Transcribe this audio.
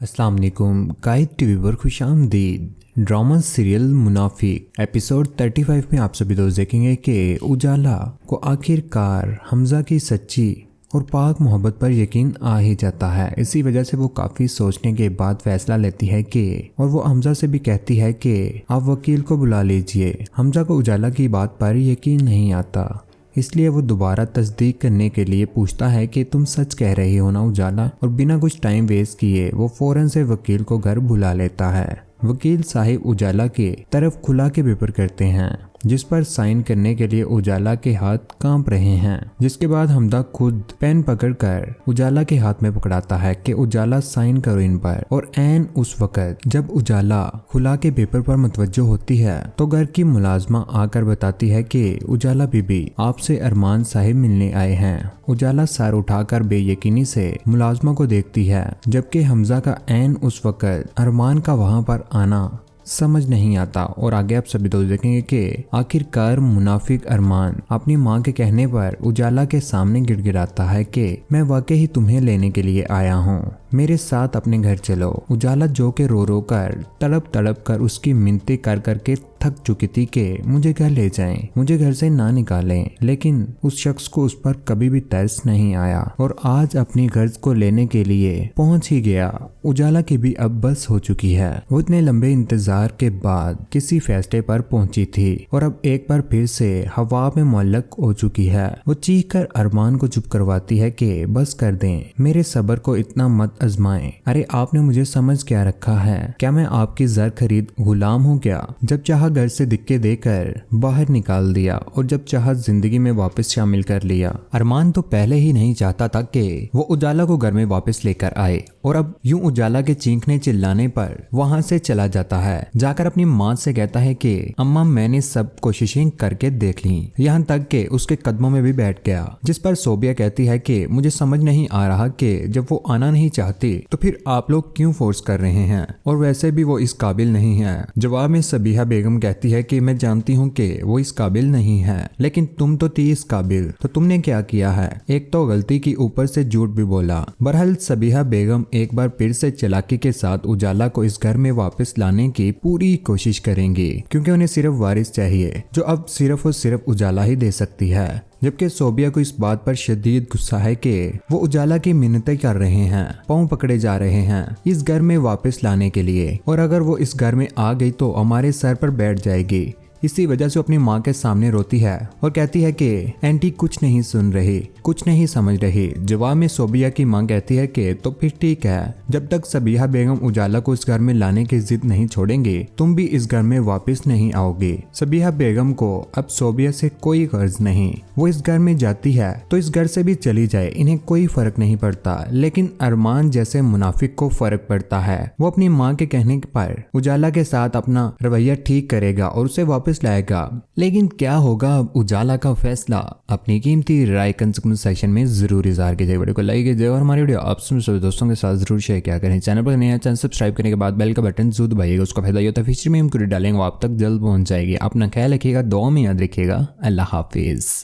अस्सलाम वालेकुम। कायद टीवी पर खुशामदीद। ड्रामा सीरियल मुनाफिक एपिसोड 35 में आप सभी दोस्त देखेंगे कि उजाला को आखिरकार हमजा की सच्ची और पाक मोहब्बत पर यकीन आ ही जाता है। इसी वजह से वो काफ़ी सोचने के बाद फैसला लेती है कि और वो हमजा से भी कहती है कि आप वकील को बुला लीजिए। हमजा को उजाला की बात पर यकीन नहीं आता, इसलिए वो दोबारा तस्दीक करने के लिए पूछता है कि तुम सच कह रही हो ना उजाला। और बिना कुछ टाइम वेस्ट किए वो फौरन से वकील को घर बुला लेता है। वकील साहिब उजाला के तरफ खुला के पेपर करते हैं, जिस पर साइन करने के लिए उजाला के हाथ कांप रहे हैं। जिसके बाद हमदा खुद पेन पकड़कर उजाला के हाथ में पकड़ाता है कि उजाला साइन करो इन पर। और ऐन उस वक्त जब उजाला खुला के पेपर पर मुतवज्जो होती है तो घर की मुलाजमा आकर बताती है कि उजाला बीबी आपसे अरमान साहिब मिलने आए हैं। उजाला सर उठाकर बेयकीनी से मुलाजमा को देखती है, जबकि हमजा का ऐन उस वक्त अरमान का वहां पर आना समझ नहीं आता। और आगे आप सभी दोस्त देखेंगे कि आखिरकार मुनाफिक अरमान अपनी माँ के कहने पर उजाला के सामने गिड़गिड़ाता है कि मैं वाकई ही तुम्हें लेने के लिए आया हूँ, मेरे साथ अपने घर चलो। उजाला जो के रो रो कर तड़प कर उसकी मिन्नतें कर करके थक चुकी थी कि मुझे घर ले जाएं, मुझे घर से ना निकालें, लेकिन उस शख्स को उस पर कभी भी तरस नहीं आया और आज अपनी गर्ज को लेने के लिए पहुंच ही गया। उजाला की भी अब बस हो चुकी है। वो इतने लंबे इंतजार के बाद किसी फैसले पर पहुंची थी और अब एक बार फिर से हवा में मुअल्लक हो चुकी है। वो चीख कर अरमान को चुप करवाती है कि बस कर दें, मेरे सब्र को इतना मत आजमाएं। अरे आपने मुझे समझ क्या रखा है? क्या मैं आपकी जर खरीद गुलाम हूँ क्या? जब चाहा घर से दिक्के देकर बाहर निकाल दिया और जब चाहा जिंदगी में वापस शामिल कर लिया। अरमान तो पहले ही नहीं चाहता था कि वो उजाला को घर में वापस लेकर आए और अब यूं उजाला के चीखने चिल्लाने पर वहां से चला जाता है। जाकर अपनी माँ से कहता है कि अम्मा मैंने सब कोशिशें करके देख ली, यहाँ तक कि उसके कदमों में भी बैठ गया। जिस पर सोबिया कहती है कि मुझे समझ नहीं आ रहा कि जब वो आना नहीं चाहती तो फिर आप लोग क्यों फोर्स कर रहे हैं, और वैसे भी वो इस काबिल नहीं है। जवाब में सबीहा बेगम कहती है कि मैं जानती हूँ कि वो इस काबिल नहीं है, लेकिन तुम तो थी इस काबिल, तो तुमने क्या किया है? एक तो गलती की ऊपर से झूठ भी बोला। बहरहाल सबीहा बेगम एक बार फिर से चालाकी के साथ उजाला को इस घर में वापस लाने की पूरी कोशिश करेंगी, क्योंकि उन्हें सिर्फ वारिस चाहिए जो अब सिर्फ और सिर्फ उजाला ही दे सकती है। जबकि सोबिया को इस बात पर शदीद गुस्सा है कि वो उजाला की मिन्नतें कर रहे हैं, पांव पकड़े जा रहे हैं इस घर में वापस लाने के लिए, और अगर वो इस घर में आ गई तो हमारे सर पर बैठ जाएगी। इसी वजह से अपनी माँ के सामने रोती है और कहती है कि एंटी कुछ नहीं सुन रही, कुछ नहीं समझ रही। जवाब में सोबिया की माँ कहती है कि तो फिर ठीक है, जब तक सबीहा बेगम उजाला को इस घर में लाने की जिद नहीं छोड़ेंगे तुम भी इस घर में वापस नहीं आओगे। सबीहा बेगम को अब सोबिया से कोई गर्ज नहीं, वो इस घर में जाती है तो इस घर से भी चली जाए, इन्हें कोई फर्क नहीं पड़ता। लेकिन अरमान जैसे मुनाफिक को फर्क पड़ता है। वो अपनी माँ के कहने पर उजाला के साथ अपना रवैया ठीक करेगा और उसे वापस लाएगा। लेकिन क्या होगा अब उजाला का फैसला? अपनी कीमती राय कमेंट सेक्शन में जरूर इज़हार कीजिए। वीडियो को लाइक कीजिए और हमारी वीडियो आप सभी दोस्तों के साथ जरूर शेयर किया करें। चैनल पर नया चैनल सब्सक्राइब करने के बाद बेल का बटन जरूर दबाइएगा, उसका फायदा ये होता है फ्यूचर में हम डालेंगे वो आप तक जल्द पहुंच जाएगी। अपना ख्याल रखिएगा, दुआ में याद रखिएगा। अल्लाह हाफिज।